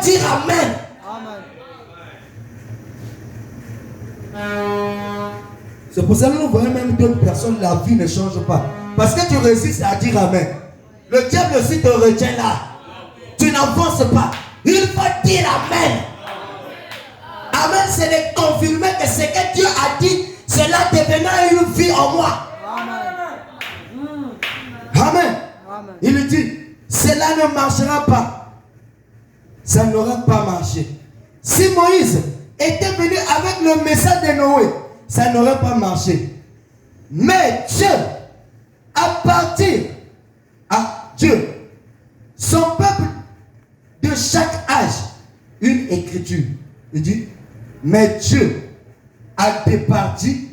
dois dire Amen. C'est pour ça que nous voyons même d'autres personnes, la vie ne change pas. Parce que tu résistes à dire Amen. Le diable aussi te retient là. Tu n'avances pas. Il faut dire Amen. Amen, c'est de confirmer que ce que Dieu a dit, cela devenant une vie en moi. Amen. Il dit, cela ne marchera pas. Ça n'aura pas marché. Si Moïse était venu avec le message de Noé, ça n'aurait pas marché. Mais Dieu, appartient à Dieu, son peuple de chaque âge, une écriture. Il dit, mais Dieu a départi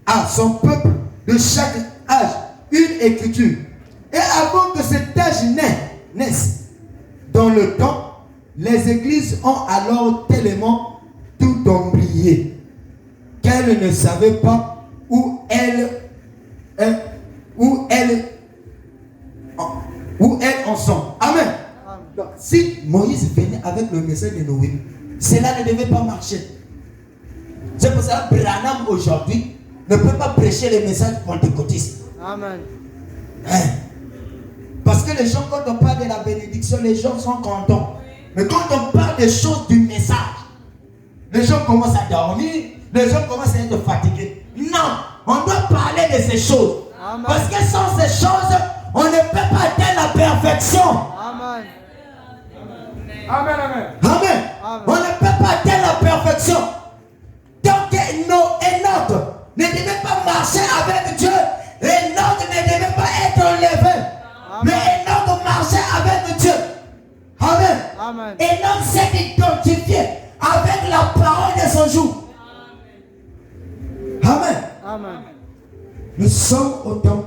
à son peuple de chaque âge une écriture. Et avant que cet âge naisse, dans le temps, les églises ont alors tellement tout oublié qu'elles ne savaient pas où elles en sont. Amen. Donc, si Moïse venait avec le message de Noé, cela ne devait pas marcher. C'est pour ça que Branham aujourd'hui ne peut pas prêcher les messages pentecôtistes. Amen. Hein? Parce que les gens, quand on parle de la bénédiction, les gens sont contents. Mais quand on parle des choses du message, les gens commencent à dormir, les gens commencent à être fatigués. Non, on doit parler de ces choses. Amen. Parce que sans ces choses, on ne peut pas atteindre la perfection. Amen. Amen, amen. Amen. Amen. On ne peut pas atteindre la perfection. Donc Enoch ne devait pas marcher avec Dieu. Enoch ne devait pas être enlevé. Amen. Mais Enoch marchait avec Dieu. Amen. Amen. Enoch s'est identifié avec la parole de son jour. Amen. Amen. Nous sommes au temps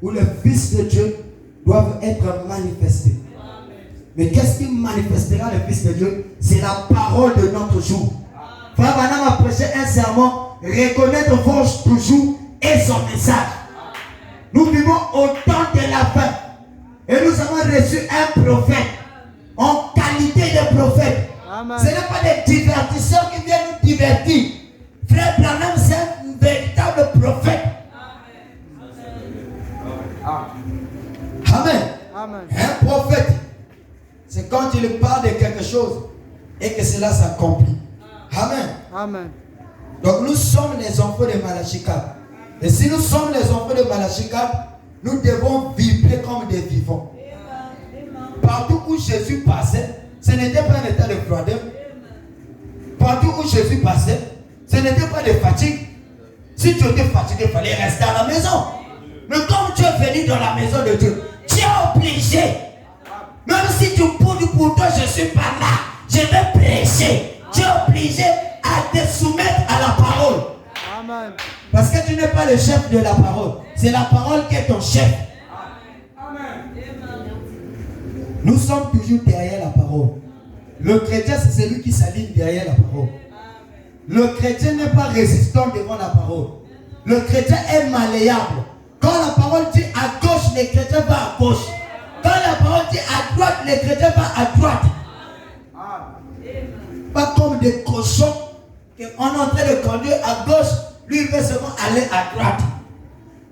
où les fils de Dieu doivent être manifestés. Mais qu'est-ce qui manifestera les fils de Dieu? C'est la parole de notre jour. Frère Branham a prêché un serment, reconnaître votre jour et son message. Nous vivons au temps de la fin. Et nous avons reçu un prophète en qualité de prophète. Amen. Ce n'est pas des divertisseurs qui viennent nous divertir. Frère Branham, c'est un véritable prophète. Amen. Amen. Un prophète, c'est quand il parle de quelque chose et que cela s'accomplit. Amen. Amen. Donc nous sommes les enfants de Malachi 4. Et si nous sommes les enfants de Malachi 4, nous devons vibrer comme des vivants. Partout où Jésus passait, ce n'était pas un état de froideur. Partout où Jésus passait, ce n'était pas de fatigue. Si tu étais fatigué, il fallait rester à la maison. Mais comme tu es venu dans la maison de Dieu, tu es obligé. Même si tu boudes pour toi, je ne suis pas là. Je vais prêcher. Tu es obligé à te soumettre à la parole. Amen. Parce que tu n'es pas le chef de la parole. C'est la parole qui est ton chef. Nous sommes toujours derrière la parole. Le chrétien, c'est celui qui s'aligne derrière la parole. Le chrétien n'est pas résistant devant la parole. Le chrétien est malléable. Quand la parole dit à gauche, le chrétien va à gauche. Quand la parole dit à droite, le chrétien va à droite. Pas comme des cochons qu'on est en train de conduire à gauche, lui il veut seulement aller à droite.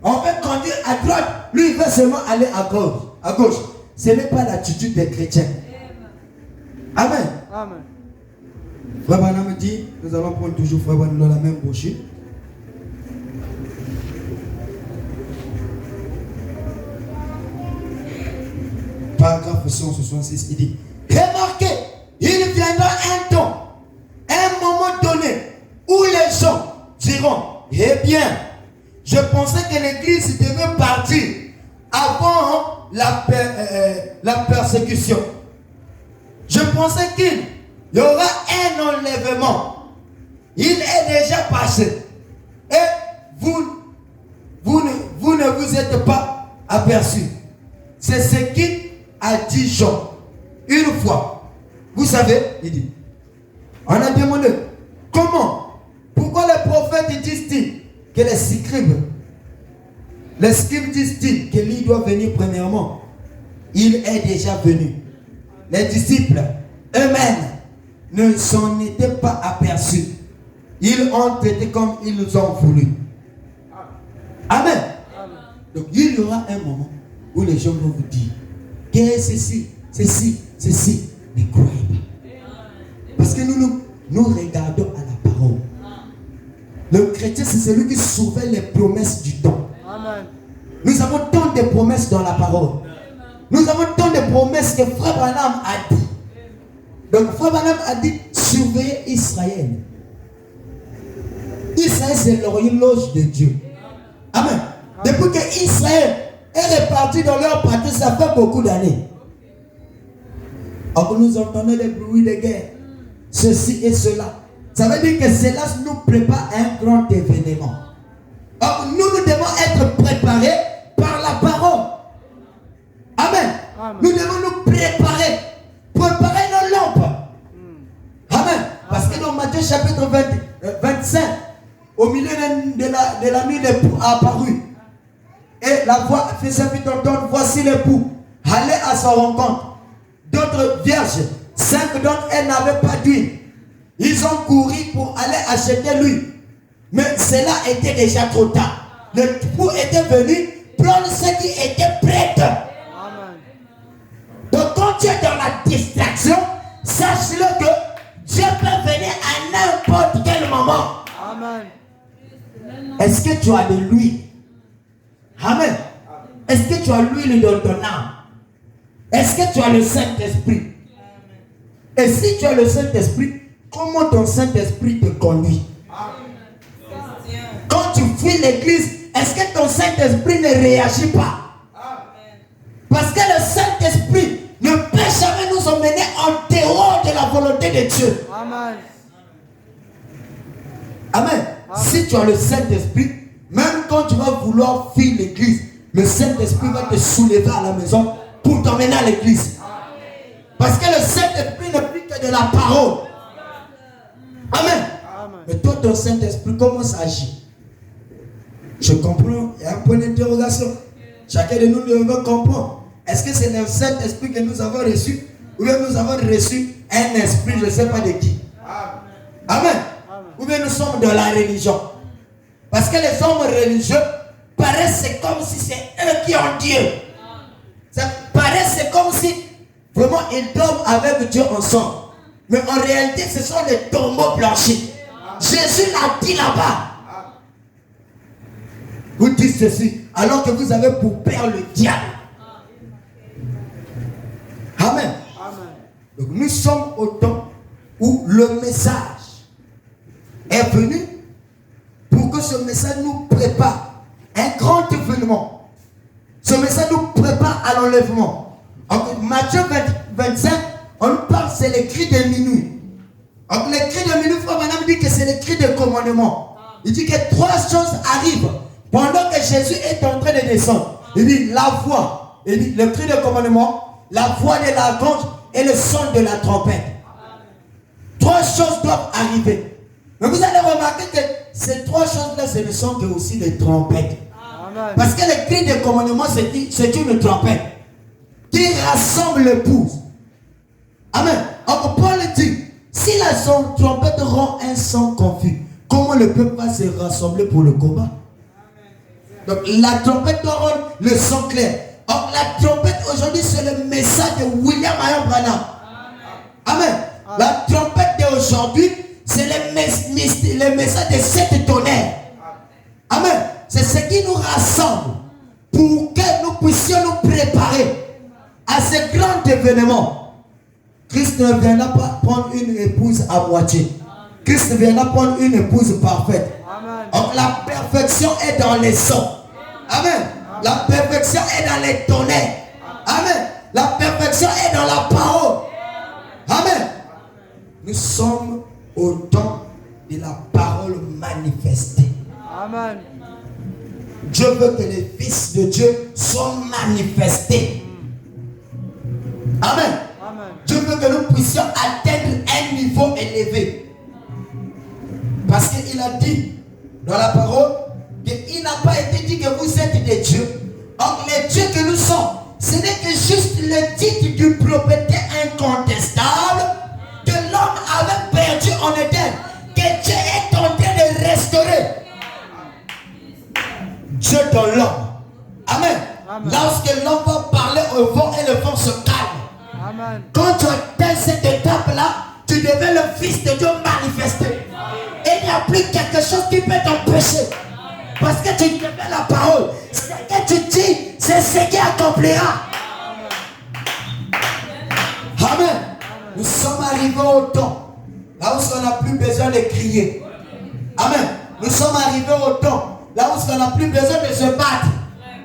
On veut conduire à droite, lui il veut seulement aller à gauche. À gauche. Ce n'est pas l'attitude des chrétiens. Amen. Amen. Frère Branham dit, nous allons prendre toujours Frère Branham dans la même brochure. Paragraphe 166, il dit, remarquez, il viendra un temps, un moment donné, où les gens diront, eh bien, je pensais que l'église devait partir avant la persécution. Je pensais qu'il y aura un enlèvement. Il est déjà passé. Et vous ne vous êtes pas aperçus. C'est ce qu'il a dit Jean. Une fois. Vous savez, il dit. On a demandé, comment? Pourquoi les prophètes disent-ils que les scribes disent-ils que lui doit venir premièrement? Il est déjà venu. Les disciples eux-mêmes ne s'en étaient pas aperçus. Ils ont été comme ils ont voulu. Amen. Donc il y aura un moment où les gens vont vous dire que ceci. Ne croyez pas. Parce que nous regardons à la parole. Le chrétien, c'est celui qui surveille les promesses du temps. Nous avons tant de promesses dans la parole. Nous avons tant de promesses que Frère Branham a dit. Donc Frère Branham a dit, surveillez Israël. Israël, c'est l'horloge de Dieu. Amen. Depuis que Israël est réparti dans leur partie, ça fait beaucoup d'années. Or, nous entendons des bruits de guerre, ceci et cela. Ça veut dire que cela nous prépare à un grand événement. Or, nous devons être préparés par la parole. Amen. Nous devons nous préparer nos lampes. Amen. Parce que dans Matthieu chapitre 25, au milieu de la nuit, l'époux a apparu. Et la voix faisait vite entendre, voici l'époux, allez à sa rencontre. D'autres vierges, 5 d'entre elles n'avaient pas d'huile. Ils ont couru pour aller acheter l'huile. Mais cela était déjà trop tard. L'époux était venu prendre ce qui était prêt. Donc quand tu es dans la distraction, sache-le que Dieu peut venir à n'importe quel moment. Amen. Est-ce que tu as de l'huile? Amen. Est-ce que tu as l'huile dans ton âme? Est-ce que tu as le Saint-Esprit? Et si tu as le Saint-Esprit, comment ton Saint-Esprit te conduit? Quand tu fuis l'église, est-ce que ton Saint-Esprit ne réagit pas? Parce que le Saint-Esprit ne peut jamais nous emmener en dehors de la volonté de Dieu. Amen. Amen. Si tu as le Saint-Esprit, même quand tu vas vouloir fuir l'église, le Saint-Esprit va te soulever à la maison pour t'emmener à l'église. Parce que le Saint-Esprit ne prie que de la parole. Amen. Mais toi, ton Saint-Esprit, comment ça agit? Je comprends, il y a un point d'interrogation. Chacun de nous devons comprendre. Est-ce que c'est le Saint-Esprit que nous avons reçu? Ou bien nous avons reçu un esprit, je ne sais pas de qui? Amen. Ou bien nous sommes dans la religion. Parce que les hommes religieux paraissent comme si c'est eux qui ont Dieu. Ça paraît comme si vraiment ils dorment avec Dieu ensemble. Mais en réalité, ce sont les tombeaux blanchis. Jésus l'a dit là-bas. Vous dites ceci, alors que vous avez pour père le diable. Amen. Donc nous sommes au temps où le message est venu pour que ce message nous prépare un grand événement. Ce message nous prépare à l'enlèvement. En Matthieu 25, on nous parle, c'est les cris de minuit. Donc les cris de minuit, Frère Branham dit que c'est les cris de commandement. Il dit que 3 choses arrivent pendant que Jésus est en train de descendre. Il dit la voix, il dit le cri de commandement, la voix de l'archange et le son de la trompette. 3 choses doivent arriver. Mais vous allez remarquer que ces 3 choses-là, ce ne sont que aussi des trompettes. Amen. Parce que le cri de commandement, c'est une trompette qui rassemble l'épouse. Amen. Alors Paul dit, si la trompette rend un son confus, comment le peuple va se rassembler pour le combat? Donc la trompette doit rendre le son clair. Or la trompette aujourd'hui, c'est le message de William Marion Branham. Amen. La trompette d'aujourd'hui, c'est le message de 7 tonnerres. Amen. C'est ce qui nous rassemble pour que nous puissions nous préparer à ce grand événement. Christ ne viendra pas prendre une épouse à moitié. Christ viendra prendre une épouse parfaite. Donc la perfection est dans les sons. Amen. La perfection est dans les tonnerres. Amen. La perfection est dans la parole. Amen. Nous sommes au temps de la parole manifestée. Amen. Dieu veut que les fils de Dieu soient manifestés. Amen. Amen. Dieu veut que nous puissions atteindre un niveau élevé. Parce qu'il a dit dans la parole qu'il n'a pas été dit que vous êtes des dieux. Or, les dieux que nous sommes, ce n'est que juste le titre du propriétaire incontestable dans l'homme. Amen. Lorsque l'homme va parler au vent et le vent se calme. Amen. Quand tu atteins cette étape-là, tu deviens le Fils de Dieu manifesté. Et il n'y a plus quelque chose qui peut t'empêcher. Parce que tu deviens la parole. Ce que tu dis, c'est ce qui accomplira. Amen. Nous sommes arrivés au temps, là où on n'a plus besoin de crier. Amen. Nous sommes arrivés au temps, là où on n'a plus besoin de se battre.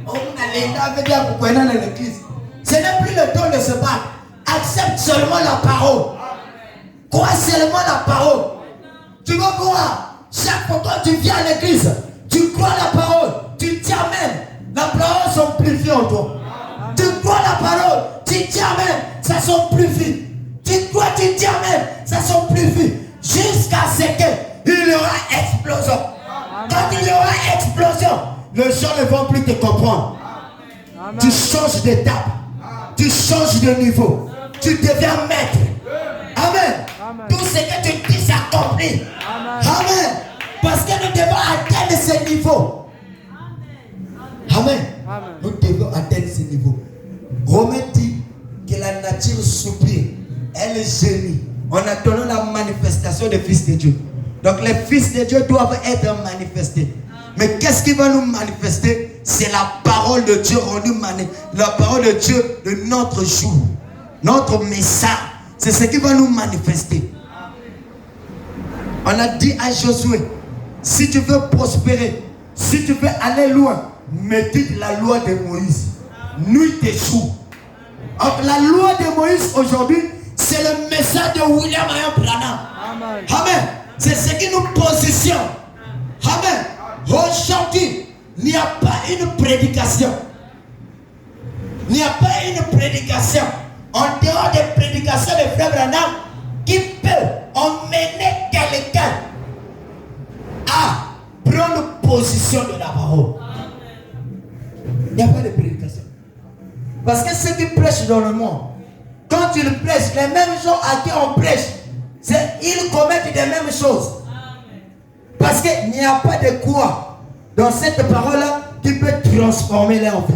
On a l'État dire pourquoi on est dans l'église. Ce n'est plus le temps de se battre. Accepte seulement la parole. Crois seulement la parole. Tu vas voir, chaque fois que tu viens à l'église, tu crois la parole, tu dis amen. La parole s'amplifie en toi. Tu crois la parole, tu dis amen, ça s'amplifie. Tu crois, tu dis amen, ça s'amplifie. Jusqu'à ce qu'il y aura explosion. Quand il y aura explosion, les gens ne vont plus te comprendre. Amen. Tu changes d'étape. Tu changes de niveau. Tu deviens maître. Amen. Amen. Tout ce que tu dis s'accomplit. Amen. Amen. Parce que nous devons atteindre ce niveau. Amen. Amen. Nous devons atteindre ce niveau. Romain dit que la nature soupire. Elle gémit en attendant la manifestation des fils de Dieu. Donc les fils de Dieu doivent être manifestés. Mais qu'est-ce qui va nous manifester? C'est la parole de Dieu rendue la parole de Dieu de notre jour. Notre message. C'est ce qui va nous manifester. On a dit à Josué, si tu veux prospérer, si tu veux aller loin, médite la loi de Moïse. Nuit et jour. Donc la loi de Moïse aujourd'hui, c'est le message de William Branham. Amen. Amen. C'est ce qui nous positionne. Amen. Aujourd'hui, il n'y a pas une prédication. Il n'y a pas une prédication en dehors des prédications de Frère Branham qui peut emmener quelqu'un à prendre position de la parole. Il n'y a pas de prédication. Parce que ceux qui prêchent dans le monde, quand ils prêchent, les mêmes gens à qui on prêche, ils commettent les mêmes choses. Parce qu'il n'y a pas de quoi dans cette parole-là qui peut transformer leur vie.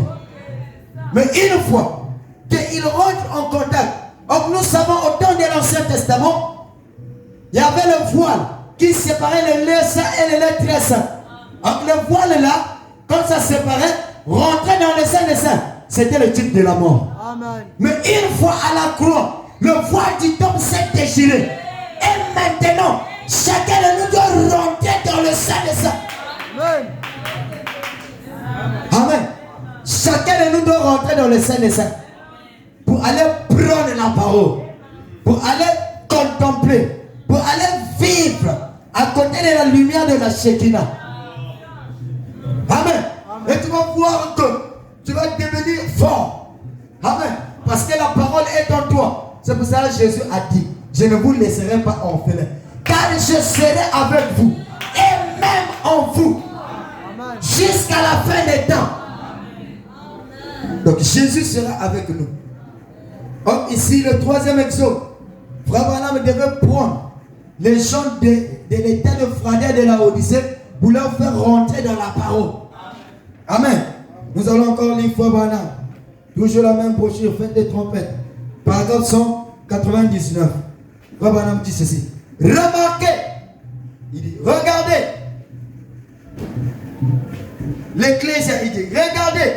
Mais une fois qu'ils rentrent en contact, donc nous savons au temps de l'Ancien Testament, il y avait le voile qui séparait le lait saint et le lait très saint. Donc le voile là, quand ça séparait, rentrer dans le saint des saints, c'était le type de la mort. Amen. Mais une fois à la croix, le voile du temple s'est déchiré. Et maintenant, chacun de nous doit rentrer dans le saint des saints. Amen. Amen. Chacun de nous doit rentrer dans le saint des saints. Pour aller prendre la parole. Pour aller contempler. Pour aller vivre à côté de la lumière de la Shekinah. Amen. Et tu vas voir que tu vas devenir fort. Amen. Parce que la parole est en toi. C'est pour ça que Jésus a dit, je ne vous laisserai pas orphelin, car je serai avec vous et même en vous. Amen. Jusqu'à la fin des temps. Amen. Donc Jésus sera avec nous. Donc ici le troisième exemple, Frère Branham devait prendre les gens de l'état de froideur de la Odyssée pour leur faire rentrer dans la parole. Amen. Nous allons encore lire Frère Branham. Toujours la même brochure, faites des trompettes. Paragraphe 199. Frère Branham dit ceci. Remarquez. Il dit, regardez. L'Ecclésia, il dit, regardez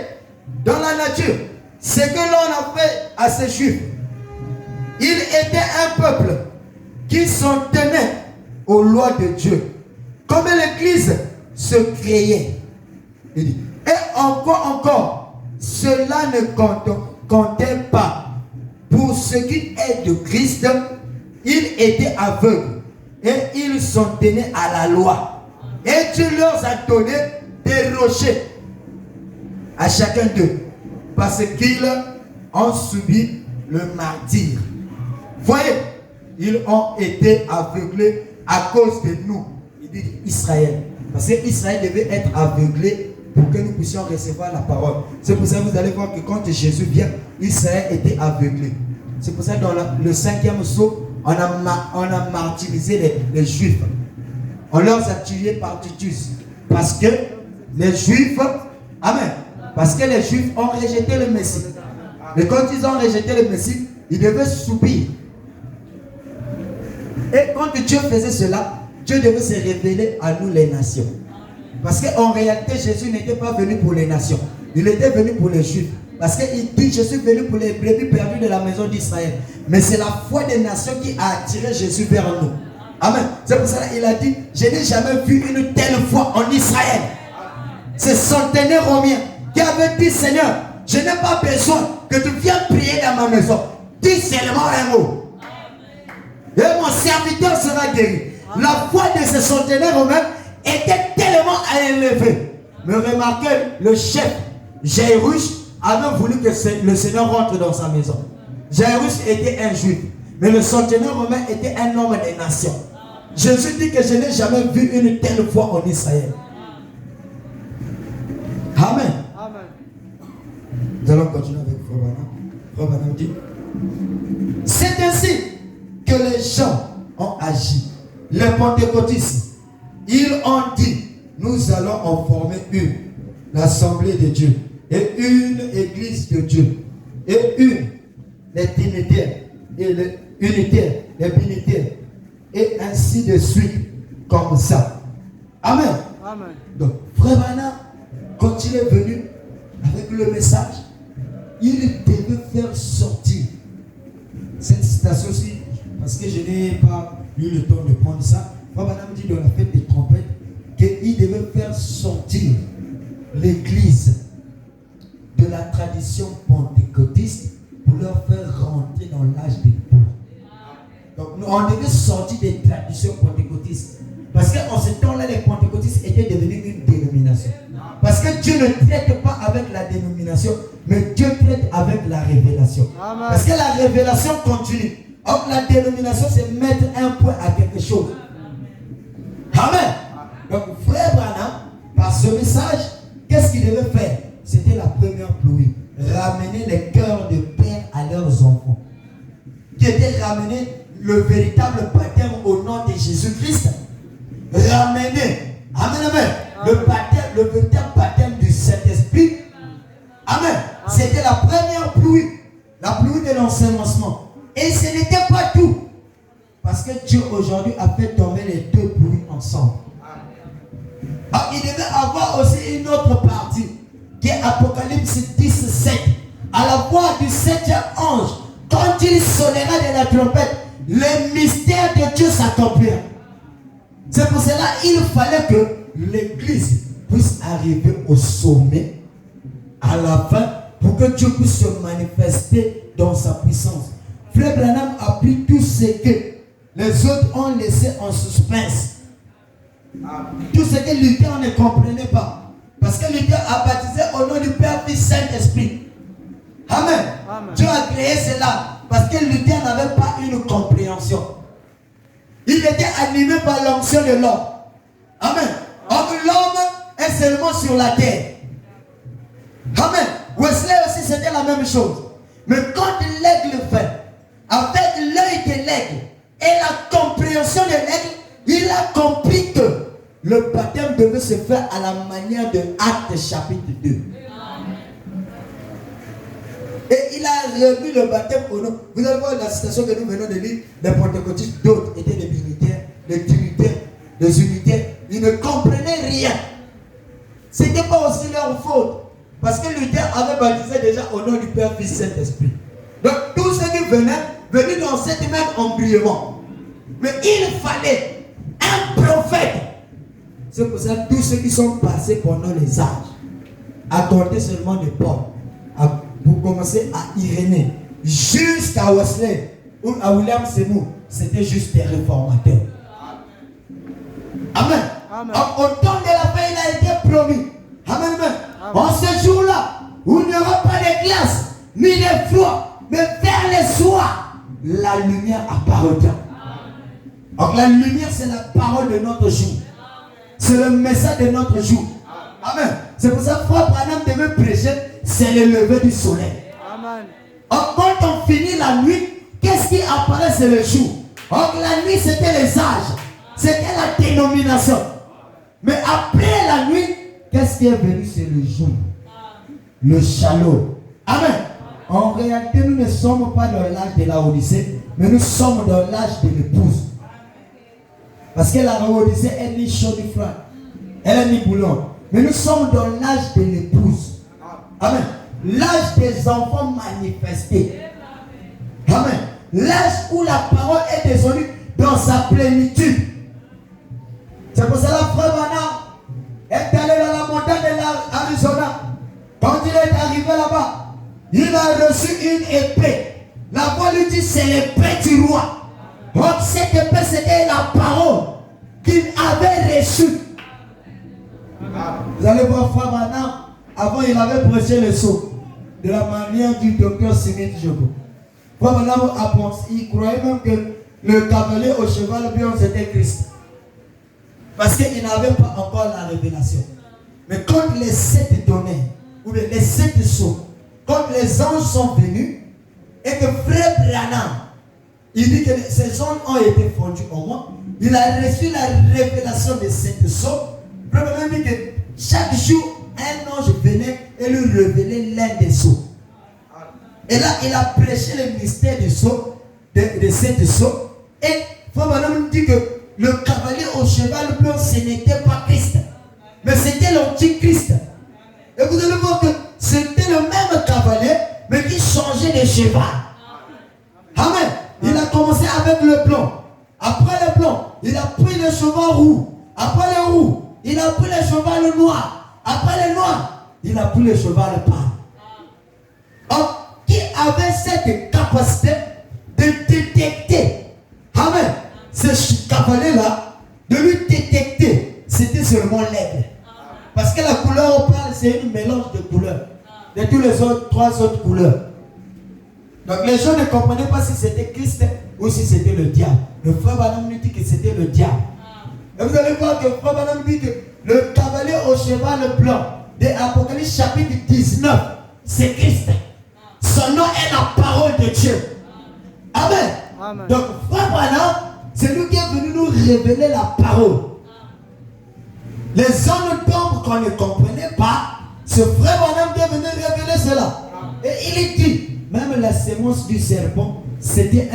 dans la nature ce que l'on a fait à ces Juifs. Ils étaient un peuple qui s'en tenait aux lois de Dieu. Comme l'Église se créait. Il dit, et encore, cela ne comptait pas. Pour ce qui est de Christ, ils étaient aveugles et ils s'en tenaient à la loi. Et Dieu leur a donné des rochers à chacun d'eux parce qu'ils ont subi le martyre. Voyez, ils ont été aveuglés à cause de nous. Il dit Israël. Parce que Israël devait être aveuglé pour que nous puissions recevoir la parole. C'est pour ça que vous allez voir que quand Jésus vient, Israël était aveuglé. C'est pour ça que dans le 5e sceau, on a martyrisé les Juifs. On leur a tué par Titus. Parce que les Juifs Amen. Parce que les Juifs ont rejeté le Messie. Et quand ils ont rejeté le Messie, ils devaient subir. Et quand Dieu faisait cela, Dieu devait se révéler à nous les nations. Parce qu'en réalité, Jésus n'était pas venu pour les nations. Il était venu pour les Juifs. Parce qu'il dit, je suis venu pour les brebis perdues de la maison d'Israël. Mais c'est la foi des nations qui a attiré Jésus vers nous. Amen. C'est pour cela qu'il a dit, je n'ai jamais vu une telle foi en Israël. C'est centenaire romain qui avait dit, Seigneur, je n'ai pas besoin que tu viennes prier dans ma maison. Dis seulement un mot. Et mon serviteur sera guéri. La foi de ce centenaire romain était tellement élevée. Mais remarquez, le chef Jairus avait voulu que le Seigneur rentre dans sa maison. Jairus était un juif, mais le centenaire romain était un homme des nations. Jésus dit que je n'ai jamais vu une telle foi en Israël. Amen. Amen. Nous allons continuer avec Frère Branham. Frère Branham dit, c'est ainsi que les gens ont agi. Les pentecôtistes, ils ont dit, nous allons en former une, l'assemblée de Dieu, et une église de Dieu, et une, les trinitaires, et les unitaires, les binitaires, et ainsi de suite, comme ça. Amen. Amen. Donc, Frère Branham, quand il est venu avec le message, il devait faire sortir cette citation-ci, parce que je n'ai pas eu le temps de prendre ça. Frère Branham dit dans la fête des trompettes qu'il devait faire sortir l'église de la tradition pentecôtiste pour leur faire rentrer dans l'âge des pauvres. Donc on devait sortir des traditions pentecôtistes. Parce qu'en ce temps-là, les pentecôtistes étaient devenus une dénomination. Parce que Dieu ne traite pas avec la dénomination, mais Dieu traite avec la révélation. Amen. Parce que la révélation continue. Or, la dénomination, c'est mettre un point à quelque chose. Amen. Donc, Frère Branham, par ce message, qu'est-ce qu'il devait faire? C'était la première pluie. Ramener les cœurs de père à leurs enfants. Qui était ramener le véritable baptême au nom de Jésus-Christ. Ramener, amen, amen, le véritable baptême du Saint-Esprit. Amen. C'était la première pluie. La pluie de l'enseignement. Et ce n'était pas tout. Parce que Dieu aujourd'hui a fait tomber les deux pluies ensemble. Alors, il devait avoir aussi une autre partie qui est Apocalypse 17. À la voix du septième ange, quand il sonnera de la trompette, le mystère de Dieu s'accomplira. C'est pour cela qu'il fallait que l'église puisse arriver au sommet à la fin pour que Dieu puisse se manifester dans sa puissance. Frère Branham a pris tout ce que les autres ont laissé en suspense. Tout ce que Luther ne comprenait pas. Parce que Luther a baptisé au nom du Père, Fils, Saint-Esprit. Amen. Amen. Dieu a créé cela parce que Luther n'avait pas une compréhension. Il était animé par l'onction de l'homme. Amen. Or l'homme est seulement sur la terre. Amen. Wesley aussi c'était la même chose. Mais quand l'aigle fait, avec l'œil de l'aigle et la compréhension de l'aigle, il a compris que le baptême devait se faire à la manière de Actes chapitre 2. Et il a remis le baptême au nom. Vous allez voir la citation que nous venons de lire. Les pentecôtistes, d'autres étaient des militaires, des trinitaires, des unitaires. Ils ne comprenaient rien. Ce n'était pas aussi leur faute. Parce que Luther avait baptisé déjà au nom du Père, Fils, Saint-Esprit. Donc tous ceux qui venaient dans cet même embrayement. Mais il fallait un prophète. C'est pour ça que tous ceux qui sont passés pendant les âges, à compter seulement de Paul, pour commencer à Irénée, jusqu'à Wesley, ou à William Seymour, c'était juste des réformateurs. Amen. Amen. Au temps de la fin, il a été promis. Amen. Amen. En ce jour-là, où il n'y aura pas de glace, ni de froid, mais vers le soir, la lumière apparaîtra. Donc la lumière, c'est la parole de notre jour. C'est le message de notre jour. Amen. C'est pour ça que Frère Branham devait prêcher, c'est le lever du soleil. Amen. Or, quand on finit la nuit, qu'est-ce qui apparaît? C'est le jour. Or, la nuit, c'était les âges. C'était la dénomination. Mais après la nuit, qu'est-ce qui est venu, c'est le jour. Le chalot. Amen. En réalité, nous ne sommes pas dans l'âge de la Odyssée, mais nous sommes dans l'âge de l'épouse. Parce que la Odyssée, elle n'est chaud ni froid. Elle est ni boulon. Mais nous sommes dans l'âge de l'épouse. Amen. L'âge des enfants manifestés. Amen. L'âge où la parole est descendue dans sa plénitude. C'est pour cela que Frère Branham est allé dans la montagne de l'Arizona. Quand il est arrivé là-bas, il a reçu une épée. La voix lui dit, c'est l'épée du roi. Donc cette épée, c'était la parole qu'il avait reçue. Vous allez voir Frère Branham, avant il avait prêché le sceau de la manière du docteur Smith Jogo. Frère Branham a pensé, il croyait même que le cavalier au cheval blanc c'était Christ. Parce qu'il n'avait pas encore la révélation. Mais quand les 7 données, ou bien les 7 sceaux, quand les anges sont venus, et que Frère Branham, il dit que ces anges ont été fondus en moi, il a reçu la révélation de 7 sceaux. Frère Branham dit que chaque jour, un ange venait et lui révélait l'un des sceaux. Et là, il a prêché le mystère des sceaux, de 7 sceaux. Et Frère Branham dit que le cavalier au cheval blanc, ce n'était pas Christ, mais c'était l'antichrist. Et vous allez voir que c'était le même cavalier, mais qui changeait de cheval. Amen. Il a commencé avec le blanc. Après le blanc, il a pris le cheval roux. Après le roux, il a pris le cheval noir. Après le noir, il a pris le cheval pâle. Or, qui avait cette capacité de détecter, amen, ce cavalier-là, de lui détecter, c'était seulement l'aigle. Parce que la couleur pâle, c'est un mélange de couleurs. De tous les autres, 3 autres couleurs. Donc les gens ne comprenaient pas si c'était Christ ou si c'était le diable. Le Frère Branham nous dit que c'était le diable. Et vous allez voir que le Frère Branham dit que le cavalier au cheval blanc de Apocalypse chapitre 19, c'est Christ. Son nom est la parole de Dieu. Amen. Amen. Donc Frère Branham, c'est lui qui est venu nous révéler la parole. Les hommes d'ombre qu'on ne comprenait pas, ce Frère Branham qui est venu révéler cela. Et il dit, même la sémence du serpent, c'était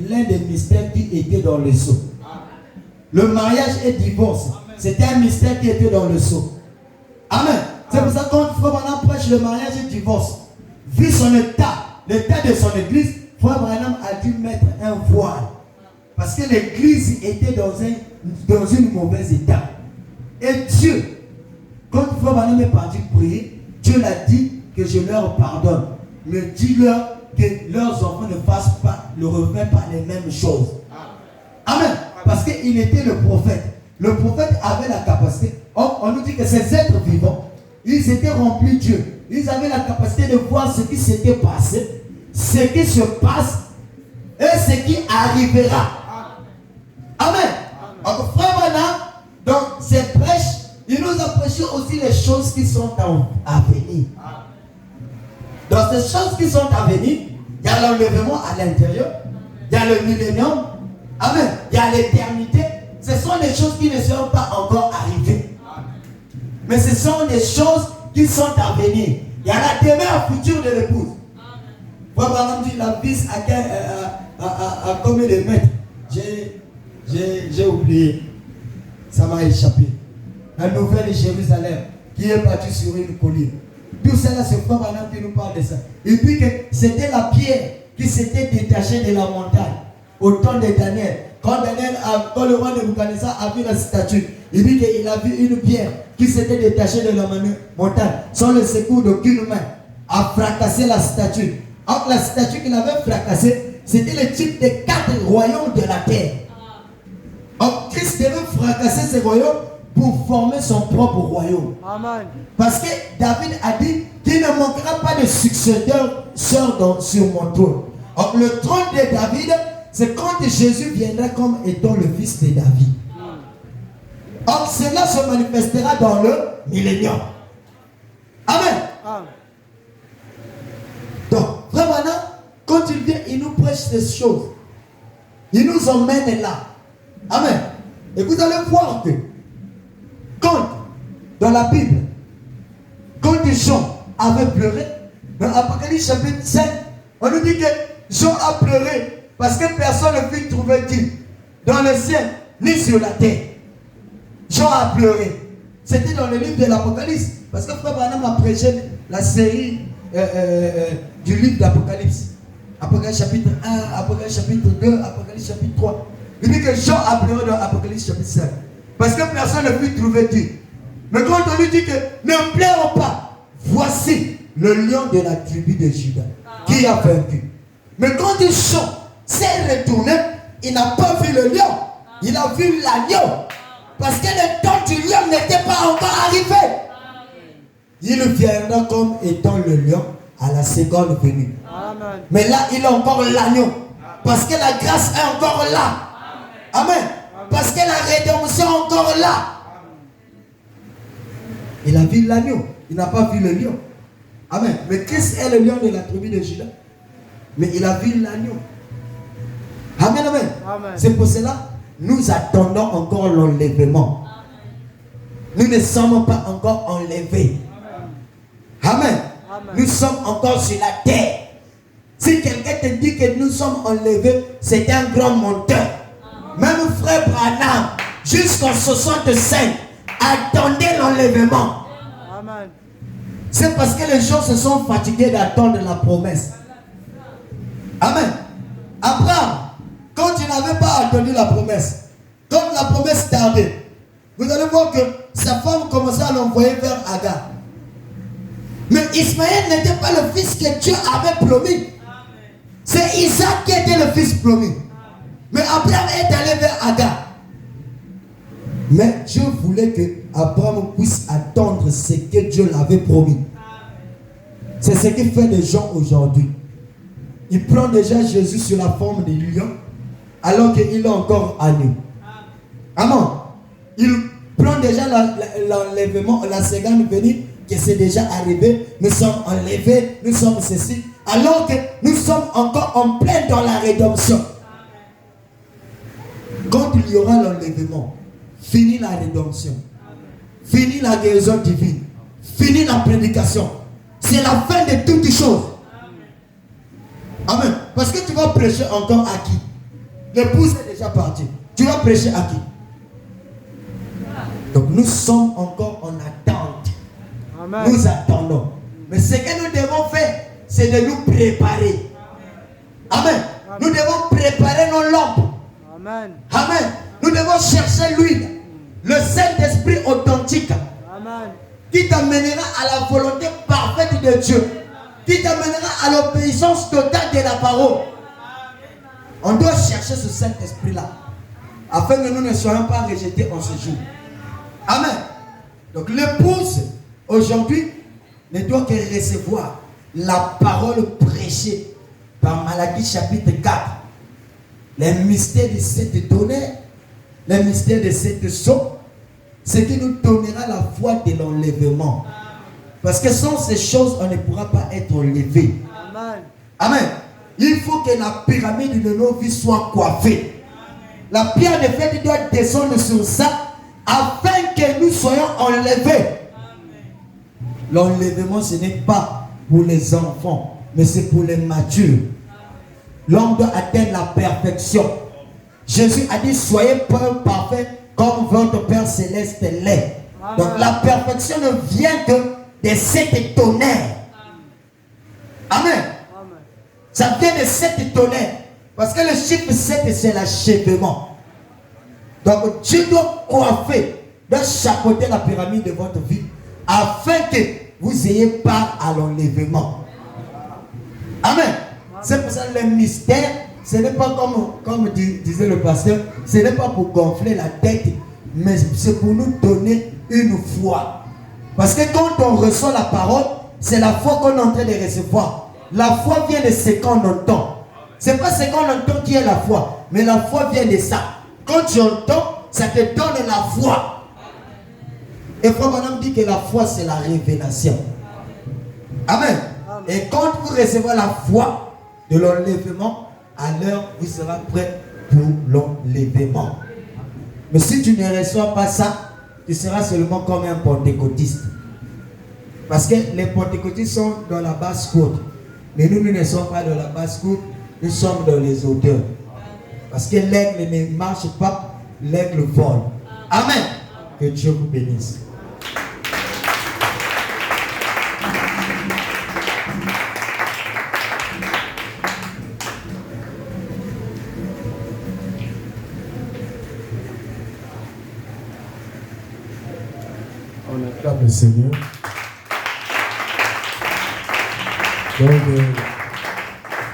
l'un des mystères qui était dans le sceau. Le mariage et divorce, c'était un mystère qui était dans le sceau. Amen. C'est pour ça que quand Frère Branham prêche le mariage et divorce, vu son état, l'état de son église, Frère Branham a dû mettre un voile. Parce que l'église était dans une mauvaise état. Et Dieu, quand Frère Branham est parti prier, Dieu l'a dit que je leur pardonne. Mais dis-leur que leurs enfants ne fassent pas, ne reviennent pas les mêmes choses. Amen. Parce qu'il était le prophète. Le prophète avait la capacité. Or, on nous dit que ces êtres vivants, ils étaient remplis de Dieu. Ils avaient la capacité de voir ce qui s'était passé, ce qui se passe et ce qui arrivera. Amen. Donc, Frère Branham, dans ses prêches, il nous a prêché aussi les choses qui sont à venir. Dans ces choses qui sont à venir, il y a l'enlèvement à l'intérieur, il y a le millénium, amen, il y a l'éternité. Ce sont des choses qui ne sont pas encore arrivées. Mais ce sont des choses qui sont à venir. Il y a la demeure future de l'épouse. Frère Branham dit la vis à combien de mètres? J'ai oublié. Ça m'a échappé. La nouvelle Jérusalem qui est battue sur une colline. Tout cela, c'est Frère Branham qui nous parle de ça. Il dit que c'était la pierre qui s'était détachée de la montagne au temps de Daniel. Quand le roi Nebuchadnezzar a vu la statue, il dit qu'il a vu une pierre qui s'était détachée de la montagne sans le secours d'aucune main, a fracassé la statue. Or, la statue qu'il avait fracassée, c'était le type des 4 royaumes de la terre. Or, Christ devait fracasser ces royaumes pour former son propre royaume. Amen. Parce que David a dit qu'il ne manquera pas de successeur sur mon trône. Or, le trône de David, c'est quand Jésus viendra comme étant le fils de David. Or, cela se manifestera dans le millénium. Amen. Amen. Donc, Frère Branham, quand il vient, il nous prêche ces choses. Il nous emmène là. Amen. Et vous allez voir que quand, dans la Bible, quand Jean avait pleuré, dans Apocalypse chapitre 5, on nous dit que Jean a pleuré parce que personne ne put trouver Dieu dans le ciel ni sur la terre. Jean a pleuré. C'était dans le livre de l'Apocalypse. Parce que Frère Branham a prêché la série du livre d'Apocalypse. Apocalypse chapitre 1, Apocalypse chapitre 2, Apocalypse chapitre 3. Il dit que Jean a pleuré dans Apocalypse chapitre 5. Parce que personne ne put trouver Dieu. Mais quand on lui dit que ne pleurons pas, voici le lion de la tribu de Juda qui a vaincu. Mais quand Jean s'est retourné, il n'a pas vu le lion, il a vu l'agneau. Parce que le temps du lion n'était pas encore arrivé. Il viendra comme étant le lion à la seconde venue. Amen. Mais là, il a encore l'agneau. Parce que la grâce est encore là. Amen. Parce que la rédemption est encore là. Il a vu l'agneau. Il n'a pas vu le lion. Amen. Mais Christ est le lion de la tribu de Juda. Mais il a vu l'agneau. Amen, amen. Amen. C'est pour cela nous attendons encore l'enlèvement. Nous ne sommes pas encore enlevés. Amen. Amen. Nous sommes encore sur la terre. Si quelqu'un te dit que nous sommes enlevés, c'est un grand menteur. Même Frère Branham, jusqu'en 65, attendait l'enlèvement. Amen. C'est parce que les gens se sont fatigués d'attendre la promesse. Amen. Abraham, quand il n'avait pas attendu la promesse, quand la promesse tardait, vous allez voir que sa femme commençait à l'envoyer vers Agar. Mais Ismaël n'était pas le fils que Dieu avait promis. C'est Isaac qui était le fils promis. Mais Abraham est allé vers Agar. Mais Dieu voulait que Abraham puisse attendre ce que Dieu l'avait promis. C'est ce qui fait des gens aujourd'hui. Ils prennent déjà Jésus sur la forme de lion, alors qu'il est encore à nous. Amen. Ils prennent déjà l'enlèvement, la seconde venue, que c'est déjà arrivé. Nous sommes enlevés, nous sommes ceci, alors que nous sommes encore en plein dans la rédemption. Quand il y aura l'enlèvement, fini la rédemption, fini la guérison divine, fini la prédication. C'est la fin de toutes choses. Amen. Parce que tu vas prêcher encore à qui? L'épouse est déjà partie. Tu vas prêcher à qui? Donc nous sommes encore en attente. Amen. Nous attendons. Mais ce que nous devons faire, c'est de nous préparer. Amen. Amen. Nous devons préparer nos lampes. Amen. Amen. Nous devons chercher l'huile, le Saint-Esprit authentique. Amen. Qui t'amènera à la volonté parfaite de Dieu. Qui t'amènera à l'obéissance totale de la parole. On doit chercher ce Saint-Esprit-là, afin que nous ne soyons pas rejetés en ce jour. Amen. Donc l'épouse, aujourd'hui, ne doit que recevoir la parole prêchée par Malachie chapitre 4. Les mystères de cette tonnerre, les mystères de cette sceau, ce qui nous donnera la foi de l'enlèvement. Parce que sans ces choses, on ne pourra pas être enlevé. Amen. Amen. Il faut que la pyramide de nos vies soit coiffée. La pierre de fête doit descendre sur ça afin que nous soyons enlevés. L'enlèvement, ce n'est pas pour les enfants, mais c'est pour les matures. L'homme doit atteindre la perfection. Jésus a dit, soyez parfaits comme votre Père Céleste l'est. Donc la perfection ne vient que de cette tonnerre. Amen. Ça vient de cette tonnerre. Parce que le chiffre 7, c'est l'achèvement. Donc Dieu doit coiffer, doit chapeauter la pyramide de votre vie, afin que vous ayez part à l'enlèvement. Amen. C'est pour ça que le mystère, ce n'est pas comme disait le pasteur, ce n'est pas pour gonfler la tête, mais c'est pour nous donner une foi. Parce que quand on reçoit la parole, c'est la foi qu'on est en train de recevoir. La foi vient de ce qu'on entend. Ce n'est pas ce qu'on entend qui est la foi, mais la foi vient de ça. Quand tu entends, ça te donne la foi. Et Frère Branham dit que la foi, c'est la révélation. Amen. Et quand vous recevez la foi de l'enlèvement, alors vous serez prêt pour l'enlèvement. Mais si tu ne reçois pas ça, tu seras seulement comme un pentecôtiste. Parce que les pentecôtistes sont dans la basse-côte. Mais nous ne sommes pas dans la basse-côte, nous sommes dans les hauteurs. Parce que l'aigle ne marche pas, l'aigle vole. Amen. Que Dieu vous bénisse. On acclame le Seigneur. Donc,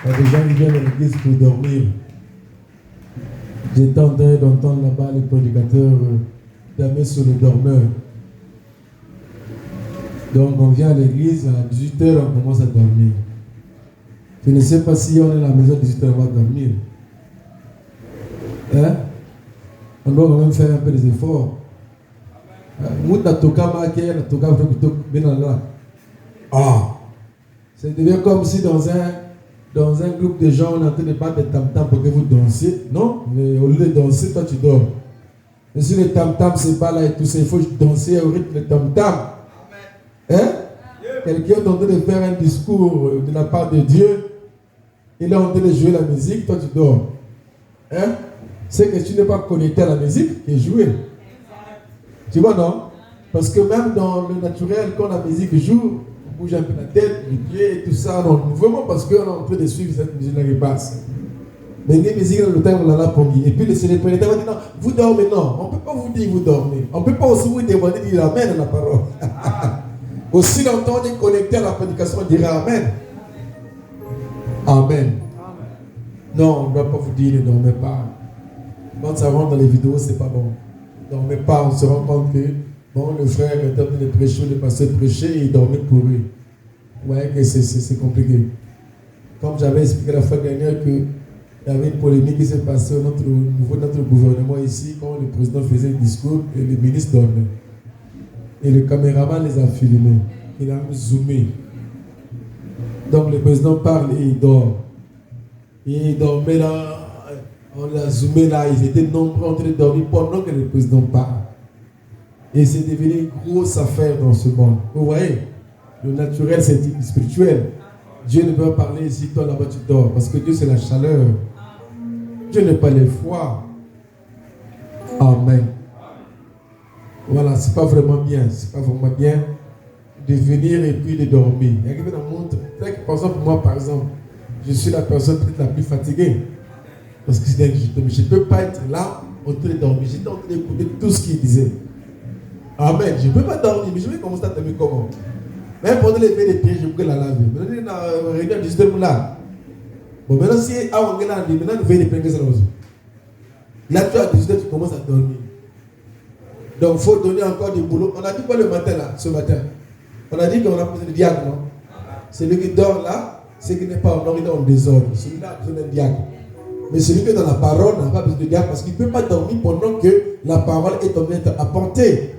il y a des gens qui viennent à l'église pour dormir. J'étais en train d'entendre là-bas le prédicateur damer sur le dormeur. Donc, on vient à l'église, à 18h, on commence à dormir. Je ne sais pas si on est à la maison à 18h, on va dormir. Hein? On doit quand même faire un peu des efforts. Ça devient comme si dans un groupe de gens, on est en train de battre des tam-tams pour que vous dansiez. Non, mais au lieu de danser, toi tu dors. Mais si le tam-tam se bat là et tout ça, il faut danser au rythme de tam-tam. Hein? Quelqu'un est en train de faire un discours de la part de Dieu. Il est en train de jouer la musique, toi tu dors. Hein? C'est que tu n'es pas connecté à la musique qui est jouée. Tu vois, non? Parce que même dans le naturel, quand la musique joue, on bouge un peu la tête, les pieds et tout ça. Non, vraiment parce qu'on est en train de suivre cette musique-là qui passe. Mais les musiques, le temps, on l'a pour lui. Et puis le Seigneur va dire, non, vous dormez, non. On ne peut pas vous dire vous dormez. On ne peut pas aussi vous demander de dire Amen à la parole. Aussi longtemps on est connecté à la prédication, on dira Amen. Amen. Non, on ne doit pas vous dire ne dormez pas. Quand ça rentre dans les vidéos, c'est pas bon. Ne dormez pas, on se rend compte que bon, le frère est en train de prêcher, le pasteur prêcher et il dormait pour eux. Vous voyez que c'est compliqué. Comme j'avais expliqué la fois dernière qu'il y avait une polémique qui s'est passée au niveau de notre gouvernement ici, quand le président faisait un discours et le ministre dormait. Et le caméraman les a filmés. Il a zoomé. Donc le président parle et il dort. Et il dormait là, on l'a zoomé là, ils étaient nombreux en train de dormir pendant que le président parle. Et c'est devenu une grosse affaire dans ce monde. Vous voyez, le naturel c'est spirituel. Dieu ne peut pas parler ici, toi là-bas tu dors. Parce que Dieu c'est la chaleur. Dieu n'est pas le froid. Amen. Voilà, c'est pas vraiment bien. C'est pas vraiment bien de venir et puis de dormir. Il y a quelqu'un dans le monde, par exemple, moi par exemple, je suis la personne peut-être la plus fatiguée. Parce que je ne peux pas être là en train de dormir. J'étais en train d'écouter tout ce qu'il disait. Amen. Je ne peux pas dormir, mais je vais commencer à dormir comment? Même pendant les veilles des pieds, je peux la laver. Maintenant, il y a une réunion de 18h là. Bon, maintenant, si on est là, maintenant, les veilles des pieds, qu'est-ce que ça va? Là, tu as 18h, tu commences à dormir. Donc, il faut donner encore du boulot. On a dit quoi le matin là, ce matin? On a dit qu'on a posé le diacre, non? Celui qui dort là, c'est qui n'est pas en ordre, il est en désordre. Celui-là a besoin d'un diacre. Mais celui qui est dans la parole n'a pas besoin de diacre parce qu'il ne peut pas dormir pendant que la parole est en train d'être apportée.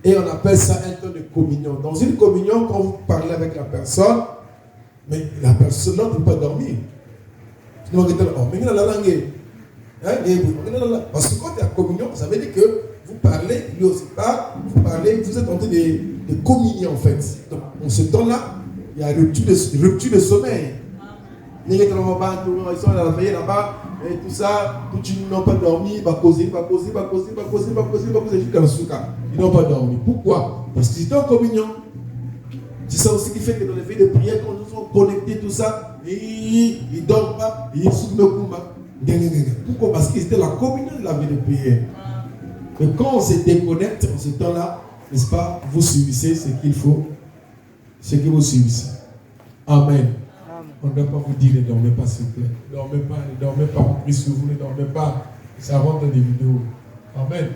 Et on appelle ça un temps de communion. Dans une communion, quand vous parlez avec la personne, mais la personne ne peut pas dormir. Tu dois dire, oh, mais il a la langue. Parce que quand il y a communion, ça veut dire que vous parlez, lui aussi parle, vous parlez, vous êtes en train de communier en fait. Donc, en ce temps-là, il y a rupture de sommeil. Les gens ils sont à la veille là-bas, et tout ça, tout ils n'ont pas dormi, ils vont causer jusqu'à la souka. Ils n'ont pas dormi. Pourquoi? Parce qu'ils sont en communion. C'est ça aussi qui fait que dans les veilles de prière, quand nous sommes connectés, tout ça, ils ne dorment pas, ils souffrent le combat. Pourquoi? Parce que c'était la communion de la vie de prière. Et quand on se déconnecte en ce temps-là, n'est-ce pas, vous subissez ce qu'il faut, ce que vous subissez. Amen. On ne doit pas vous dire ne dormez pas s'il vous plaît. Ne dormez pas, on prie sur vous, ne dormez pas. Ça rentre dans des vidéos. Amen.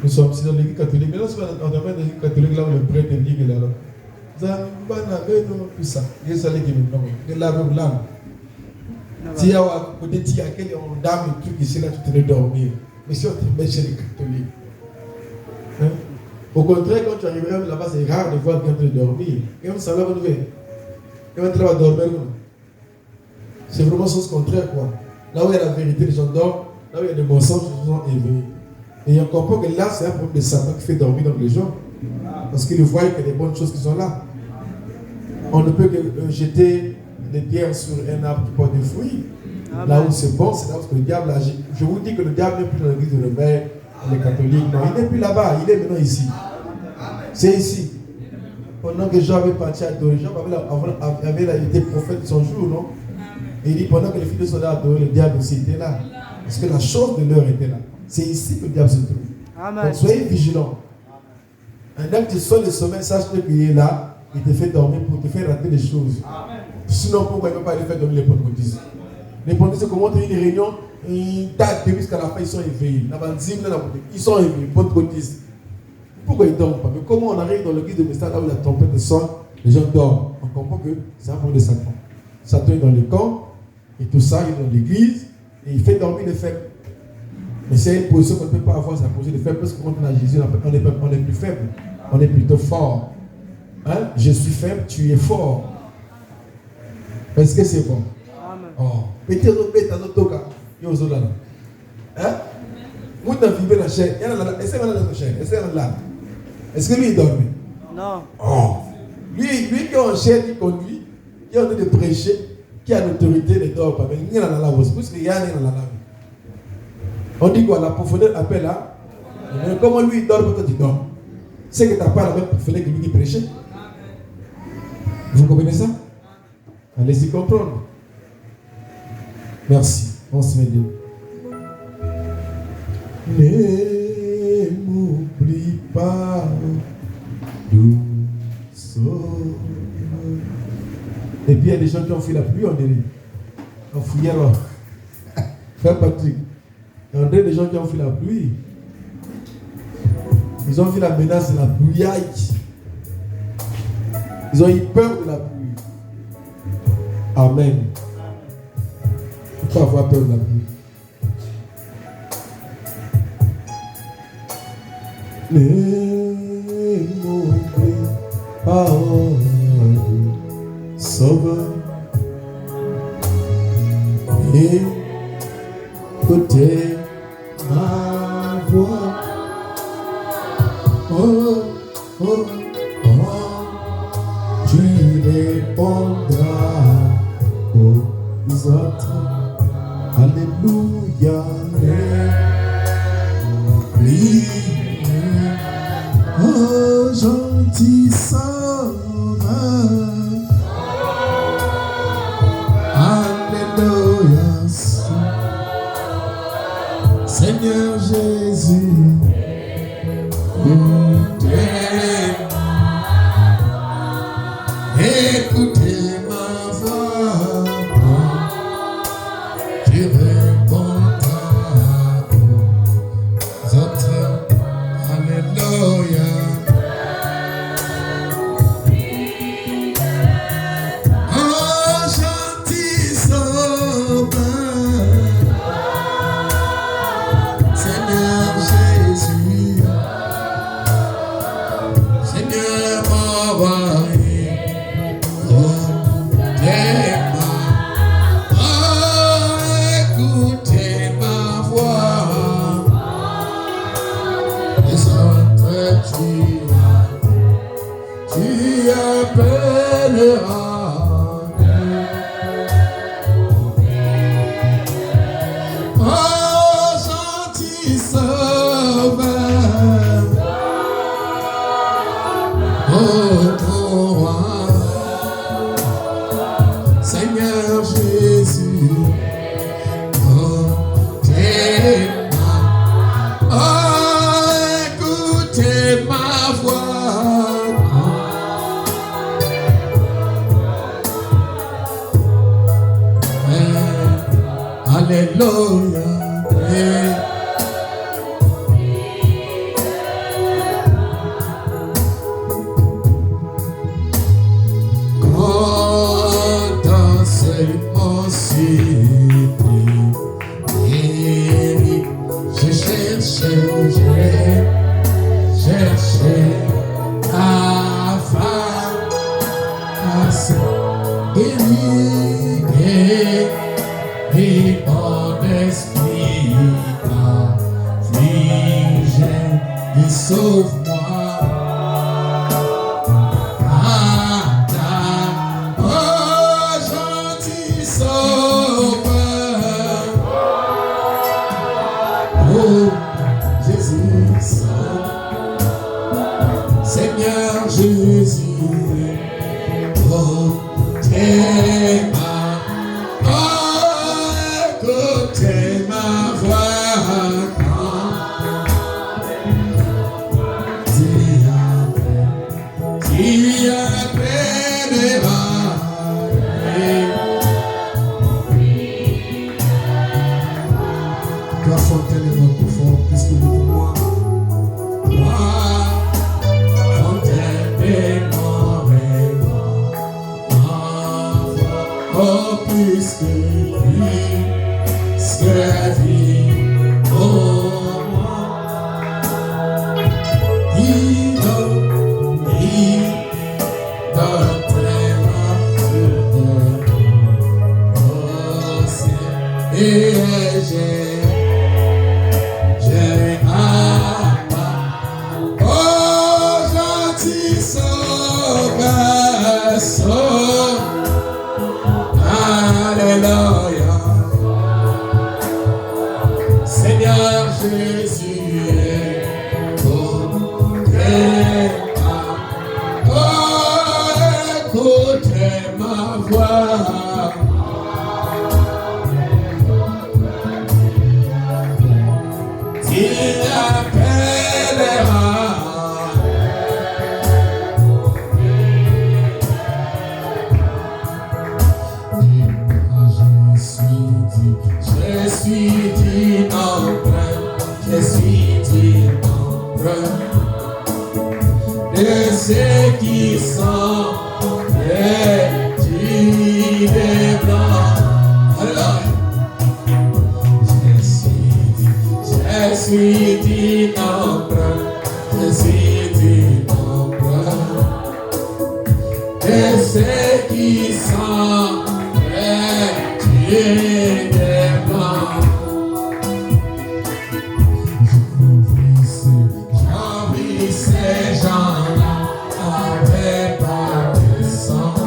Nous sommes ici dans l'église catholique. Mais là, on est dans l'église catholique, là où le prêtre est libre là. Tout ça. Il y a ça qui nous nomme. Il y a la même lame. Si il y a à côté de quelqu'un, on dame et tout ici, là, tu te dormir. Mais si on te met chez les catholiques. Hein? Au contraire, quand tu arriveras là-bas, c'est rare de voir quelqu'un dormir. Et on s'en va renouveler. Et on va dormir. C'est vraiment le sens contraire, quoi. Là où il y a la vérité, les gens dorment. Là où il y a des mensonges, les gens sont éveillés. Et on comprend que là, c'est un problème de Satan qui fait dormir donc les gens. Parce qu'il voit qu'il y a des bonnes choses qui sont là. On ne peut que jeter des pierres sur un arbre qui porte des fruits. Amen. Là où c'est bon, c'est là où le diable agit. Je vous dis que le diable n'est plus dans l'église de Rebelle, les catholiques. Non, il n'est plus là-bas, il est maintenant ici. C'est ici. Pendant que Jean avait parti adorer, Jean avait été prophète de son jour, non? Et il dit, pendant que les filles de soldats adoraient, le diable aussi était là. Parce que la chose de l'heure était là. C'est ici que le diable se trouve. Amen. Donc soyez vigilants. Un homme qui sort le sommeil, sache qu'il est là, il te fait dormir pour te faire rater des choses. Amen. Sinon, pourquoi il ne peut pas aller faire dormir les pentecôtistes? Les pentecôtistes, comment ils ont une réunion, ils tapent jusqu'à la fin, ils sont éveillés. Ils sont éveillés, pentecôtistes. Pourquoi ils ne dorment pas? Mais comment on arrive dans l'église de Mestad, là où la tempête sonne, les gens dorment? On comprend que c'est un problème de Satan. Satan est dans le camp, et tout ça, il est dans l'église, et il fait dormir les faibles. Mais c'est une position qu'on ne peut pas avoir, c'est la position des faibles, parce que quand on a Jésus, on est plus faible, on est plutôt fort. Hein? Je suis faible, tu es fort. Est-ce que c'est bon? Amen. Oh. Mettez nos bêtes dans notre cas. Yo, Zola. Hein? Vous t'en vivez la chair. Est-ce que la chair? Est-ce que lui il dormait? Non. Oh. Lui qui est en chair, qui conduit, qui est en train de prêcher, qui a l'autorité, ne dort pas. Mais il y a la voix. Parce qu'il y a la on dit quoi? La profondeur appelle là. Mais comment lui il dort, toi tu dors? C'est que tu n'as pas la même profondeur que lui qui prêchait. Vous comprenez ça? Allez-y comprendre. Merci. On se met Dieu. Ne m'oublie pas, douce. Et puis il y a des gens qui ont fait la pluie, on dirait. On fouillait alors. Frère Patrick. Il y a des gens qui ont fait la pluie. Ils ont fait la menace de la pluie. Ils ont eu peur de la pluie. Amen. Il ne faut pas avoir peur de la pluie. Ne m'oublie pas, Sauveur. Écoutez ma voix. Oh, oh, oh. Tu répondras aux autres. Alléluia. Oui. Oh, gentil sauveur. Alléluia. Seigneur Jésus. Écoutez ma voix, tu répondras aux autres. Alléluia. Oh, gentil sauveur, Seigneur Jésus, Seigneur envoyé. Tu appelleras. Oh, gentil sauveur. Oh, mon roi. Seigneur Jésus. Oh, t'es ma. Oh, écoutez ma voix. Alléluia. Quand dans cette cité, je cherchais ta face et mon esprit affligé, et sauve-moi. Seigneur Jésus, oh, t'es écoutez ma voix quand tu appelleras. Toi, fontaine de notre confort, plus que pour moi. Oh, plus que la vie, oh, il donne tes mains sur terre, oh, c'est, et j'ai oh, gentil sauveur, alléluia. Seigneur Jésus, écoutez ma voix. Tu appelleras. Je suis du nombre de ceux qui sont vêtus de blanc. Alors, je suis du nombre de ceux qui sont vêtus de blanc. Ces gens-là avaient pas de sang.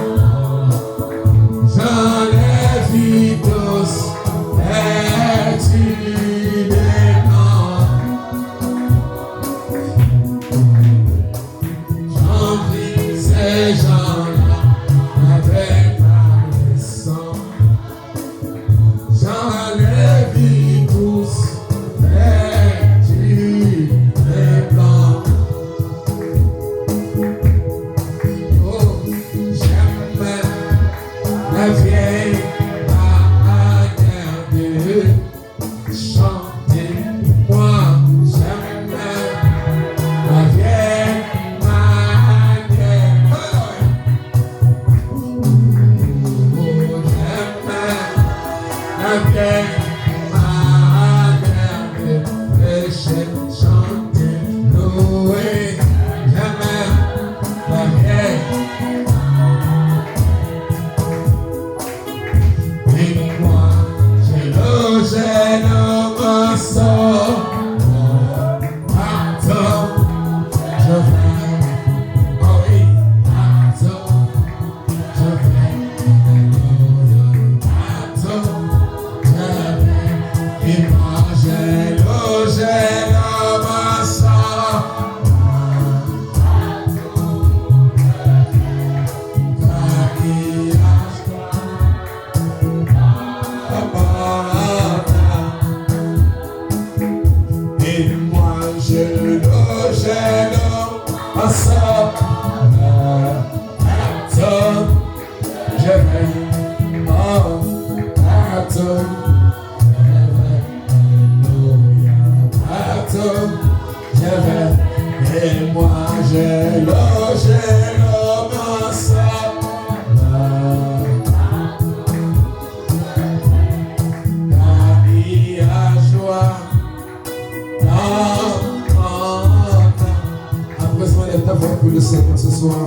J'en ai vu tous vêtus de blanc. J'en vis ces gens-là avaient pas de sang. J'en ai vu tous vêtus de blanc. La vieille manière de chanter, moi j'aime la vieille manière. J'aime la vieille manière de prêcher, chanter, louer. J'aime la vieille. J'ai le morceau, partout, je vais, oh oui, partout, je vais, partout, je vais, et moi j'ai le morceau, et moi je vais, oh, partout, partout, je vais, et moi j'ai le Applaudissements pour le Seigneur ce soir.